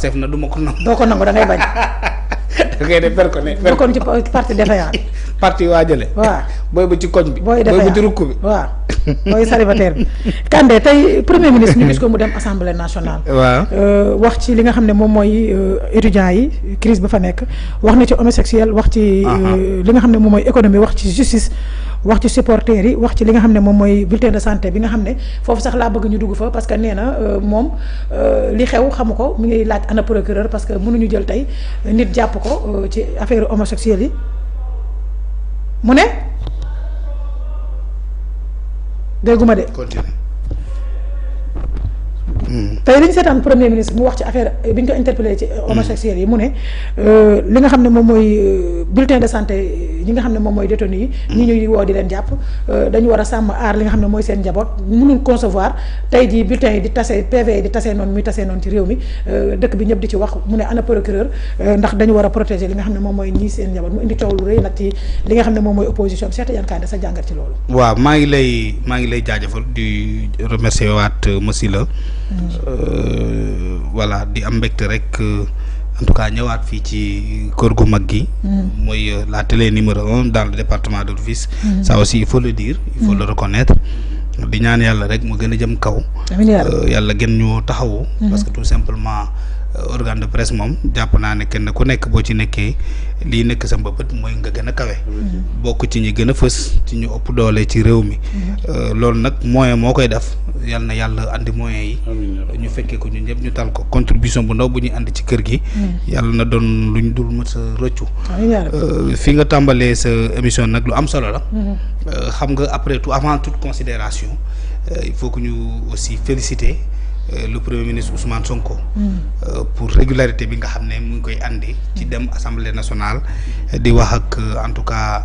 Pastef na du ma ko nangu. doo ko nangu da ngay bañ. da ngay def per ko ne. bokkoon ci parti défaillant. parti waajale. waaw booy ba ci koñ bi. booy défaillant booy ba ci rukk bi. waaw booy célibataire bi. Kandé tey premier ministre ñu gis ko mu dem assemblée nationale. waaw wax ci li nga xam ne moom mooy étudiants yi crise ba fa nekk wax na ci homosexuel wax ci. li nga xam ne moom mooy économie wax ci justice. wax ci supporters yi wax ci li nga xam ne moom mooy bulletin de santé bi nga xam ne foofu sax laa bëgg ñu dugg fa parce que nee na moom li xew xamu ko mu ngi laaj ana procureur parce que mënuñu jël tey nit jàpp ko ci affaire homosexuelle yi mu ne dégguma de. continue. tey dañu seetaan premier ministre mu wax ci affaire bi ñu ko interpellé ci homosexuels yi mu ne li nga xam ne moom mooy bulletin de santé ñi nga xam ne moom mooy détenu yi ñi ñuy woo di leen jàpp dañu war a sàmm aar li nga xam ne mooy seen njaboot mënul concevoir tey jii bulletin yi di tase PV yi di tasee noonu muy tasee noonu ci réew mi dëkk bi ñëpp di ci wax mu ne ana procureur ndax dañu war a protéger li nga xam ne moom mooy ñii seen njaboot mu indi coow lu rëy nag ci li nga xam ne moom mooy opposition bi Cheikh Tidiane Kandé sa jàngat ci loolu. waaw maa ngi lay jaajëfal di remercier waat monsieur la voilà di am mbégte rek en tout cas ñëwaat fii ci kër gu mag gi. mooy la télé numéro 1 dans le département de Rufisque. ça aussi il faut le dire. il faut le reconnaître. di ñaan yàlla rek mu gën a jëm kaw. yàlla gën ñu taxawu. parce que tout simplement organe de presse moom jàpp naa ne kenn ku nekk boo ci nekkee lii nekk sa mbëbët mooy nga gën a kawe. bokk ci ñi gën a fës ci ñu ëpp doole ci réew mi. loolu nag moyen moo koy def yal na yàlla andi moyens yi. ñu fekkee ko ñun ñëpp ñu tal ko contribution bu ndaw bu ñuy andi ci kër gi. yàlla na doon luñ dul mën sa rëccu. fi nga tàmbalee sa émission nag lu am solo la. xam nga après tout avant toute considération il faut que ñu aussi féliciter. Le premier ministre Ousmane Sonko. Pour régularité bi nga xam ne mu ngi koy andi ci dem assemblée nationale di wax ak en tout cas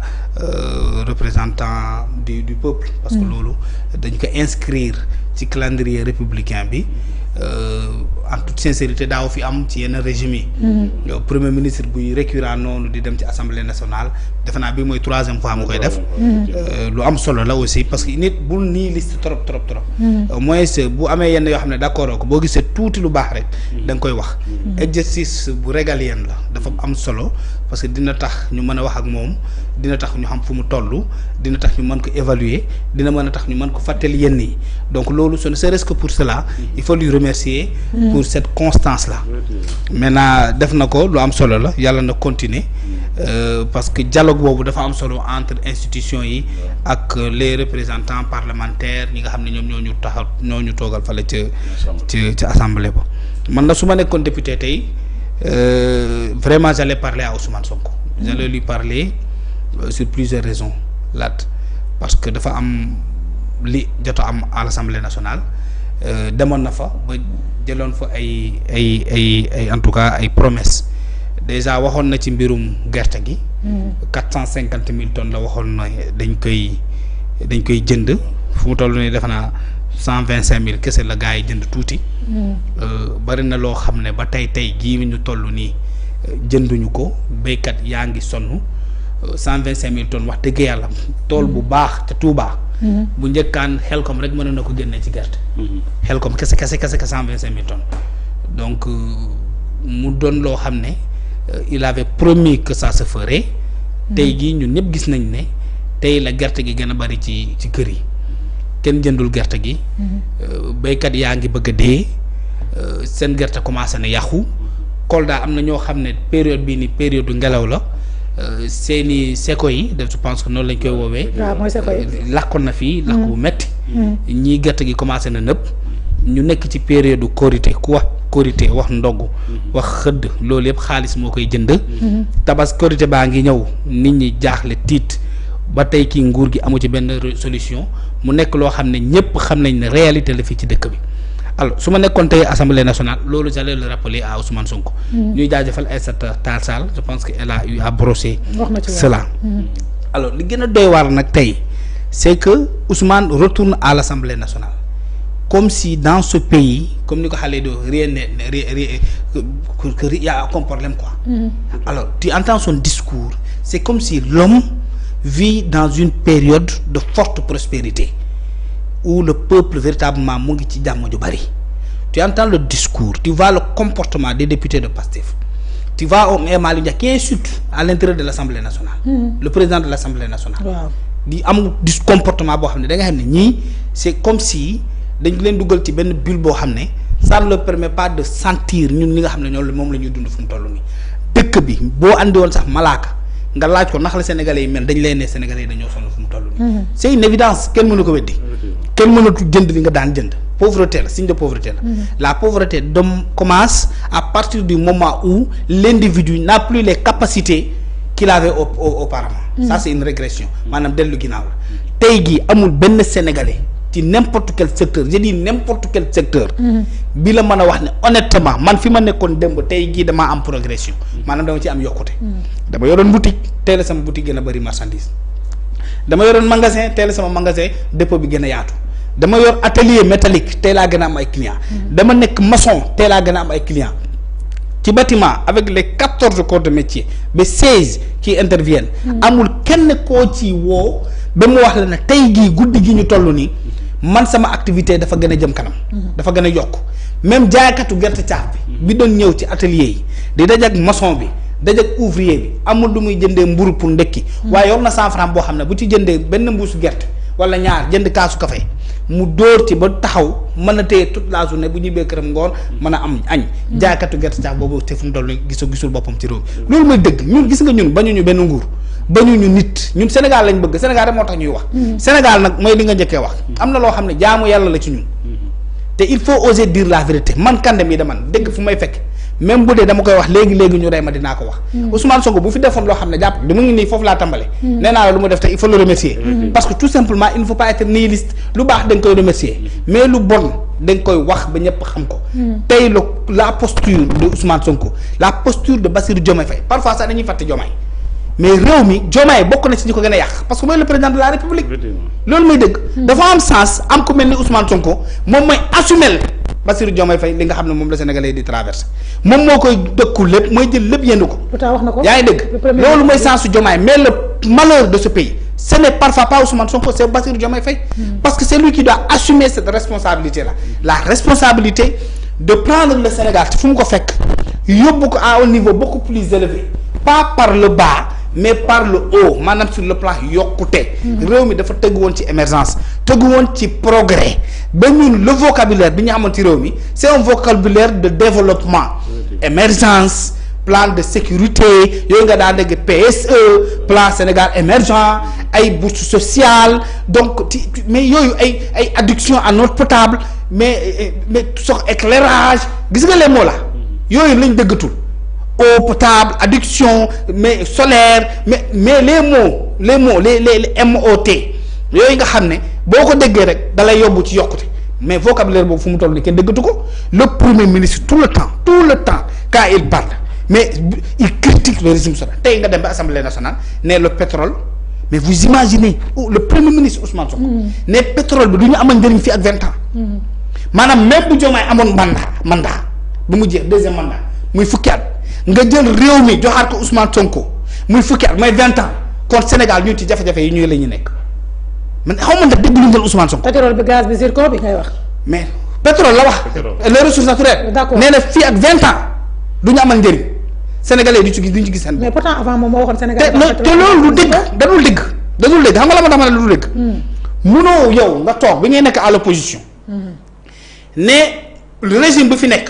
représentant du peuple. parce que loolu dañ ko inscrire ci calendrier républicain bi en toute sincérité daaw fi am ci yenn régime yi. premier ministre buy récurrent noonu di dem ci assemblée nationale defe naa bi mooy 3e fois mu koy def. lu am solo la aussi parce que nit bul nii liste trop. mooy bu amee yenn yoo xam ne d'accord ko boo gisee tuuti lu baax rek da nga koy wax. exercice bu régalien la dafa am solo parce que dina tax ñu mën a wax ak moom dina tax ñu xam fu mu toll dina tax ñu mën ko évaluer dina mën a tax ñu mën ko fàttali yenn yi donc loolu ce ne serait-ce que pour cela il faut lui remercier pour cette constance là. maintenant def na ko lu am solo la yàlla na continuer parce que dialogue boobu dafa am solo entre institutions yi ak les représentants parlementaires ñi nga xam ne ñoom ñoo ñu toogal fale ci assemblée ba man na su ma nekkoon député tey vraiment j'allais parler à Ousmane Sonko. j'allais lui parler sur plusieurs raisons parce que dafa am li jot a am à l'Assemblée nationale demoon na fa ba jëloon fa ay en tout cas ay promesses déjà waxoon na ci mbirum gerte gi. 450 000 tonnes la waxoon na dañ koy jënd fu mu toll nii defe naa 125 000 kese la gars yi jënd tuuti. bari na loo xam ne ba tey jii ñu toll nii jënduñu ko béykat yaa ngi sonn 125 000 tonnes wax dëgg yàlla tool bu baax ca Touba. bu njëkkaan Xelkom rek mën na ko génne ci gerte. Xelkom kese 125 000 tonnes donc mu doon loo xam ne il avait promis que ça se ferait. tey jii ñun ñëpp gis nañ ne tey la gerte gi gën a bari ci kër yi kenn jëndul gerte gi. béykat yaa ngi bëgg a dee seen gerte commencé na yàqu Kolda am na ñoo xam ne période bii ni période ngelaw la. seeni seko yi je pense que noonu lañ koy woowee. waaw mooy seko yi lakkoon na fii. lakk bu metti ñii gerte gi commencé na nëpp. ñu nekk ci période korité ku wax korité wax ndogg. wax xëdd loolu yëpp xaalis moo koy jënd. tabas korité baa ngi ñëw nit ñi jaaxle tiit ba tey kii nguur gi amu ci benn solution mu nekk loo xam ne ñëpp xam nañ ne réalité la fii ci dëkk bi. alors su ma nekkoon tey assemblée nationale loolu j'allais le rappeler à Ousmane Sonko. ñuy jaajëfal Aïssata Tall Sall je pense que elle a eu à brosser cela. alors li gën a doy waar nag tey c'est que Ousmane retourne à l'Assemblée nationale comme si dans ce pays comme ni ko xale do rien que y a aucun problème quoi. alors tu entends son discours c'est comme si l'homme vit dans une période de forte prospérité où le peuple véritablement mu ngi ci jàmm ju bari tu entends le discours, tu vois le comportement des députés de Pastef, tu vois Malick Ndiaye qui insulte à l'intérieur de l'Assemblée nationale. Le président de l'Assemblée nationale. di am dis comportement boo xam ne da nga xam ne ñii c'est comme si dañ leen dugal ci benn bulle boo xam ne ça ne leur permet pas de sentir ñun li nga xam ne ñoom moom la ñuy dund fu mu toll nii. dëkk bi boo andi woon sax malaaka nga laaj ko ndax la sénégalais yi mel dañ lay ne sénégalais yi dañoo sonn fu mu toll nii. c'est une évidence kenn mënu ko weddi. kenn mënatu jënd li nga daan jënd. pauvreté la signe de pauvreté la. La pauvreté commence à partir du moment où l'individu n'a plus les capacités qu'il avait auparavant. Ça c'est une régression maanaam dellu ginnaaw la tey jii amul benn sénégalais ci n'importe quel secteur je dis n'importe quel secteur bi la mën a wax ne honnêtement man fi ma nekkoon démb tey jii damaa am progression maanaam dama ci am yokkute. dama yoroon boutique tey la sama boutique gën a bëri marchandise dama yoroon magasin tey la sama magasin dépôt bi gën a yaatu dama yor atelier métallique tey laa gën a am ay clients dama nekk maçon tey laa gën a am ay clients ci bâtiment avec les 14 corps de métier ba 16 qui interviennent amul kenn koo ci woo ba mu wax la ne tey jii guddi gi ñu toll nii man sama activité dafa gën a jëm kanam dafa gën a yokk même jaaykatu gerte caaf bi doon ñëw ci atelier yi di dajak maçon bi dajak ouvrier bi amul lu muy jëndee mburu pour ndekki waaye yor na 100 francs boo xam ne bu ci jëndee benn mbuusu gerte wala ñaar jënd kaasu café mu dóor ci ba taxaw mën a téye toute la journée bu ñibbee këram ngoon mën a am añ jaaykatu gerte caaf boobu te fu mu toll gisul boppam ci réew mi loolu mooy dëgg ñun gis nga ñun bañuñu benn nguur bañuñu nit ñun Sénégal lañ bëgg Sénégal rek moo tax ñuy wax Sénégal nag mooy li nga njëkkee wax am na loo xam ne jaamu yàlla la ci ñun te il faut oser dire la vérité man Kandé mi da man dëgg fu may fekk même bu dee dama koy wax léegi ñu rey ma dinaa ko wax Ousmane Sonko bu fi defoon loo xam ne jàpp du mu ngi nii foofu laa tàmbale nee naa la lu mu def te il faut le remercier parce que tout simplement il ne faut pas être nihiliste lu baax da nga koy remercier mais lu bon da nga koy wax ba ñëpp xam ko tey la posture de Ousmane Sonko la posture de Bassirou Diomaye Faye parfois sax dañuy fàtte Diomaye mais réew mi Diomaye bokk na ci ñi ko gën a yàq parce que mooy le président de la République loolu mooy dëgg dafa am sens am ku mel ni Ousmane Sonko moom mooy assumer Bassirou Diomaye Faye li nga xam ne moom la Sénégalais di traversé moom moo koy dëkku lépp mooy jël lépp yendu ko wax na ko yaa ngi dégg loolu mooy sensu Diomaye mais le malheur de ce pays ce n'est parfois pas Ousmane Sonko c'est Bassirou Diomaye Faye parce que c'est lui qui doit assumer cette responsabilité là la responsabilité de prendre le Sénégal fu mu ko fekk yóbbu ko à un niveau beaucoup plus élevé pas par le bas mais par le haut maanaam sur le plan yokkute réew mi dafa tëgg woon ci émergence tëgg woon ci progrès ba ñun le vocabulaire bi ñu amoon ci réew mi c'est un vocabulaire de développement émergence plan de sécurité yooyu nga daan dégg PSE plan Sénégal émergent ay bourse sociale donc mais yooyu ay adduction en eau potable mais sox éclairage gis nga les mots là yooyu lañ dëggatul eau potable adduction mais solaire mais les mots les MOT yooyu nga xam ne boo ko déggee rek dalay yóbbu ci yokkute mais vocabulaire boobu fu mu toll nii kenn déggatu ko le premier ministre tout le temps quand il parle mais il critique le régime solaire tey nga dem ba assemblée nationale ne le pétrole mais vous imaginez le premier ministre Ousmane Sonko ne pétrole bi du ñu amal njëriñ fii ak 20 ans maanaam même bu Diomaye amoon mandat bu mu jeex deuxième mandat muy fukki at nga jël réew mi joxaat ko Ousmane Sonko muy fukki at mooy 20 ans kon Sénégal ñun ci jafe-jafe yi ñu la ñu nekk man xaw ma ndax dégg lu Ousmane Sonko. pétrole bi gaz bi zircon bi ngay wax. mais pétrole la wax. les ressources naturelles. d'accord nee na fii ak 20 ans du ñu amal njëriñ sénégalais du ñu ci gis seen. mais pourtant avant moom moo waxoon Sénégal. te loolu lu dégg dadul dégg xam nga la ma tax ma ne lu dégg. munoo yow nga toog bi ngay nekk à l'opposition. ne le régime bi fi nekk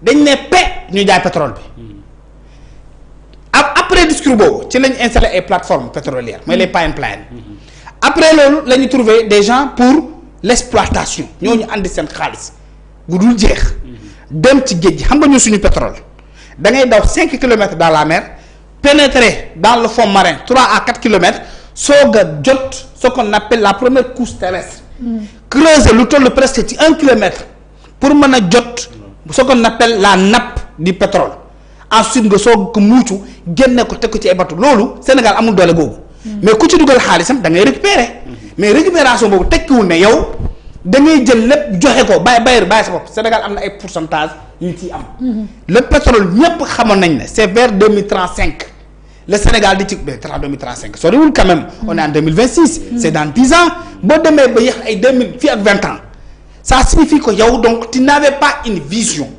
dañ ne ñu jaay pétrole bi. après discours boobu ci lañ installé ay plateformes pétrolières mooy les pipelines après loolu la ñu trouvé des gens pour l'exploitation ñooñu andi seen xaalis bu dul jeex dem ci géej gi xam nga ñu suñu pétrole da ngay daw 5 kilomètres dans la mer pénétrer dans le fond marin 3 à 4 kilomètres soog a jot ce qu'on appelle la première couche terrestre creuser lu toll presque ci 1 kilomètre pour mën a jot ce qu'on appelle la nappe du pétrole ensuite nga soog ko muucu génne ko teg ko ci ay bateau loolu Sénégal amul doole boobu mais ku ci dugal xaalisam da ngay récupérer mais récupération boobu tekkiwul ne yow da ngay jël lépp joxe ko bàyyi sa bopp Sénégal am na ay pourcentage yu ciy am le pétrole ñépp xamoon nañ ne c'est vers 2035 le Sénégal di ci 2035 soriwul quand même on est en 2026 c'est dans 10 ans boo demee ba yéex ay 2000 fii ak 20 ans ça signifie que yow donc tu n'avais pas une vision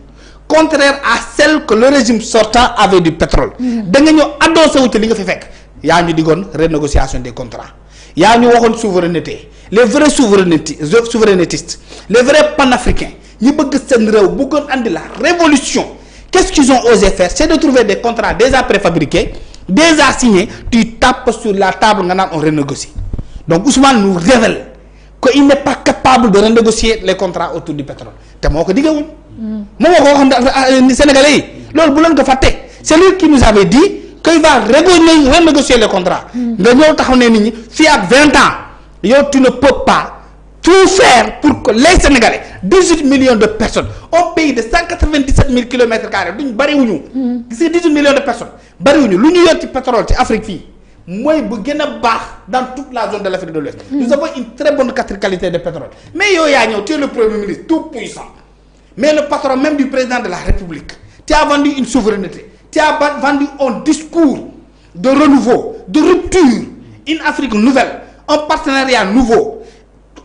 contraire à celle que le régime sortant avait du pétrole. da nga ñëw adossé wu ci li nga fi fekk. yaa ñu diggoon renégociation des contrats yaa ñu waxoon souveraineté les vrais souverainetistes les vrais panafricains ñi bëgg seen réew bëggoon andi la révolution qu'est-ce qu'ils ont osé faire c'est de trouver des contrats déjà préfabriqués déjà signés tu tapes sur la table nga naan on renégocie donc Ousmane nous révèle qu'il n'est pas capable de renégocier les contrats autour du pétrole te moo ko diggewoon. moom moo ko waxoon Sénégalais yi loolu bu leen ko fàtte c'est lui qui nous avait dit qu'il va renégocier les contrats. nga ñëw taxaw ne nit ñi fii ak 20 ans yow tu ne peux pas tout faire pour que les Sénégalais 18 millions de personnes un pays de 197 000 kilomètres carrés duñ bariwuñu. gis nga 18 millions de personnes bariwuñu lu ñu yor ci pétrole ci Afrique fii mooy bu gën a baax dans toute la zone de l'Afrique de l'Ouest. nous avons une très bonne qualité de pétrole mais yow yaa ñëw tu es le premier ministre tout puissant mais le patron même du président de la République tu as vendu une souveraineté tu as vendu un discours de renouveau de rupture une Afrique nouvelle un partenariat nouveau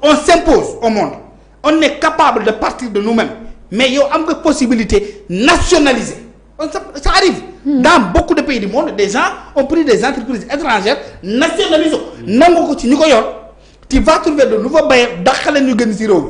on s'impose au monde on est capable de partir de nous-mêmes mais yow am nga possibilité nationaliser ça arrive dans beaucoup de pays du monde des gens ont pris des entreprises étrangères nationalisées nangu ko ci ñu ko yor tu vas trouver de nouveaux bailleurs daqale ñu gën ci réew mi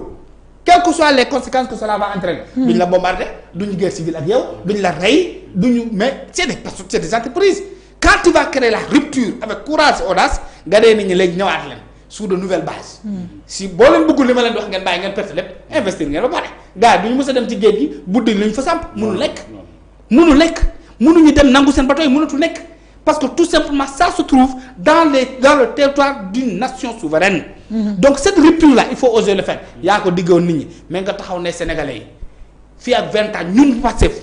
quelles que soient les conséquences que cela va entraîner. duñ la bombarder duñu guerre civile ak yow duñ la rey duñu mais c'est des personnes c'est des entreprises quand tu vas créer la rupture avec courage et audace nga dee nit ñi léegi ñëwaat leen sur de nouvelles bases. si boo leen bëggul li ma leen di wax ngeen bàyyi ngeen perte lépp investir ngeen ba pare gars yi duñu mës a dem ci géej gi buddi lu ñu fa samp mënu lekk mënuñu dem nangu seen bateau yi mënatu nekk parce que tout simplement ça se trouve dans le territoire d'une nation souveraine. donc cette rupture là il faut oser le faire yaa ko diggoon nit ñi mais nga taxaw ne Sénégalais yi fii ak 20 ans ñun Pastef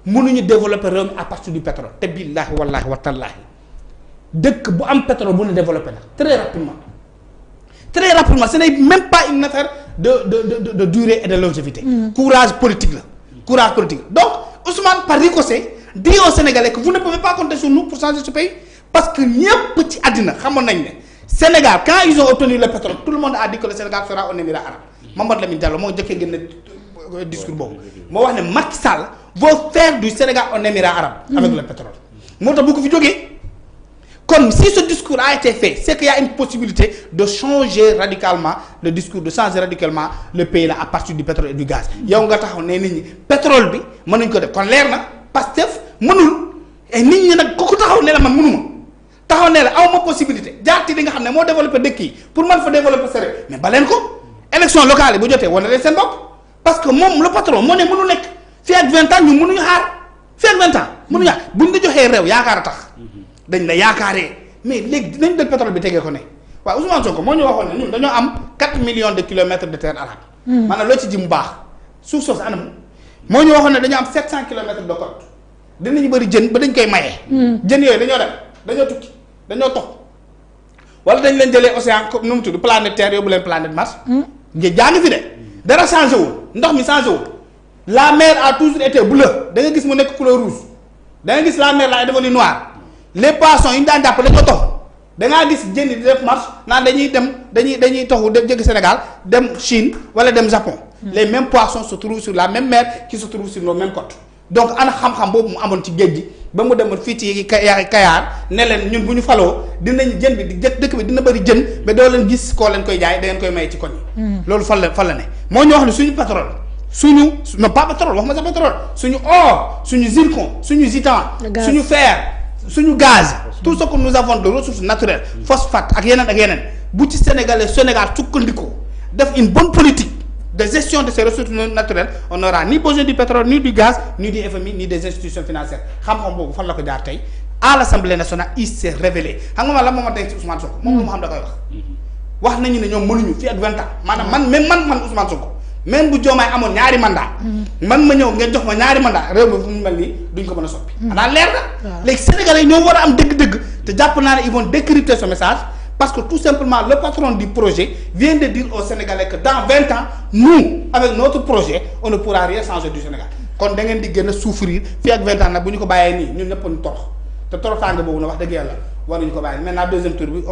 mënuñu développer réew mi à partir du pétrole te billaahi wallaahi wa tallaahi dëkk bu am pétrole bu ñu développer la très rapidement ce n'est même pas une affaire de durée et de longévité. courage politique donc Ousmane par ricochet dit aux Sénégalais que vous ne pouvez pas compter sur nous pour changer ce pays parce que ñëpp ci àddina xamoon nañ ne Sénégal quand ils ont obtenu le pétrole tout le monde a dit que le Sénégal sera un émirat arabe Mamadou Lamine Diallo moo jëkkee génne discours boobu moo wax ne Macky Sall veut faire du Sénégal un émirat arabe avec le pétrole moo tax bu ko fi jógee kon si ce discours a été fait c'est qu'il y a une possibilité de changer radicalement le discours de changer radicalement le pays là à partir du pétrole et du gaz yow nga taxaw ne nit ñi pétrole bi mën nañu ko def kon leer na Pastef mënul et nit ñi nag ku taxaw ne la man mënuma taxaw ne la awma possibilité jaar ci li nga xam ne moo développé dëkk yi pour man fa développer sa réew mais baleen ko élection locale yi bu jotee wane leen seen bopp parce que moom le patron moo ne mënu nekk fii ak 20 ans ñu mënuñu xaar fii ak 20 ans mënuñu xaar buñ la joxee réew yaakaar a tax dañ la yaakaaree mais léegi dinañ jël pétrole bi tegee ko ne waaye Ousmane Sonko moo ñu waxoon ne ñun dañoo am 4 millions de kilomètres de terre arable maanaam loo ci ji mu baax suuf soosu anam moo ñu waxoon ne dañoo am 700 kilomètres de côte dinañu bëri jën ba dañ koy mayee jën yooyu dañoo tukki dañoo tox wala dañ leen jëlee océan comme nu mu tudd planète terre yóbbu leen planète Mars géej jaa ngi fi de dara changé wul ndox mi changé wul la mer a toujours été bleue da nga gis mu nekk couleur rouge da nga gis la mer là est devenue noire les poissons yi ñu daan jàpp dañoo tox da ngaa gis jën di def marche naan dañuy toxu dem jóge Sénégal dem Chine wala dem Japon les mêmes poissons se trouvent sur la même mer qui se trouve sur nos mêmes côtes donc ana xam-xam boobu mu amoon ci géej gi ba mu demoon fii ci Kayaar ne leen ñun bu ñu faloo dinañ jën bi di dëkk bi dina bëri jën mais doo leen gis koo leen koy jaay da ngeen koy maye ci koñ yi loolu fan la ne moo ñu wax ne suñu pétrole non pas pétrole wax ma sax pétrole suñu or suñu zircon suñu zircon suñu fer suñu gaz tout ce que nous avons de ressources naturelles phosphate ak yeneen bu ci Sénégal sukkandikoo def une bonne politique de gestion de ces ressources naturelles on n'aura ni besoin du pétrole ni du gaz ni du FMI ni des institutions financières xam-xam boobu fan la ko jaar tey à l'Assemblée nationale il s'est révélé xam nga ma la moo ma denc ci Ousmane Sonko moom lu mu xam da koy wax nañu ne ñoom mënuñu fii ak 20 ans maanaam man Ousmane Sonko même bu Diomaye amoon ñaari mandat man ma ñëw ngeen jox ma ñaari mandat réew mi fu mu mel nii duñ ko mën a soppi xanaa leer na léegi Sénégalais yi ñoo war a am dëgg-dëgg te jàpp naa ne ils vont décrypter ce message parce que tout simplement le patron du projet vient de dire aux Sénégalais que dans 20 ans nous avec notre projet on ne pourra rien changer du Sénégal kon da ngeen di gën a souffrir fii ak 20 ans nag bu ñu ko bàyyee nii ñun ñëpp ñu torox te toroxtaange boobu na wax dëgg yàlla war nañu ko bàyyi maintenant deuxième tour bi